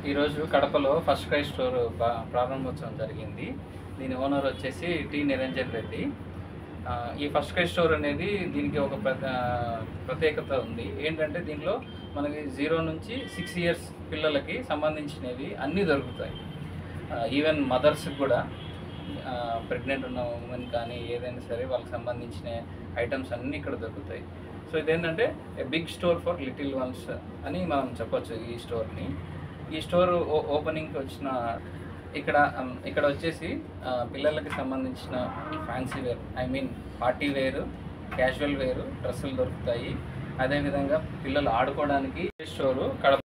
ఈరోజు కడపలో first cry store ప్రారంభోత్సవం జరిగింది. దీని ఓనర్ వచ్చేసి టి నిరంజన్ రెడ్డి. ఈ ఫస్ట్ క్రై స్టోర్ అనేది దీనికి ఒక ప్రత్యేకత ఉంది. ఏంటంటే దీంట్లో మనకి 0 నుంచి 6 ఇయర్స్ పిల్లలకి సంబంధించినవి అన్నీ దొరుకుతాయి. ఈవెన్ మదర్స్కి కూడా, ప్రెగ్నెంట్ ఉన్న ఉమెన్ కానీ ఏదైనా సరే వాళ్ళకి సంబంధించిన ఐటమ్స్ అన్నీ ఇక్కడ దొరుకుతాయి. సో ఇదేంటంటే big store for little ones అని మనం చెప్పొచ్చు ఈ స్టోర్ని. ఈ స్టోర్ ఓపెనింగ్కి వచ్చిన ఇక్కడ వచ్చేసి పిల్లలకి సంబంధించిన ఫ్యాన్సీ వేర్, పార్టీ వేరు, క్యాజువల్ వేరు డ్రెస్సులు దొరుకుతాయి. అదేవిధంగా పిల్లలు ఆడుకోవడానికి స్టోరు కడప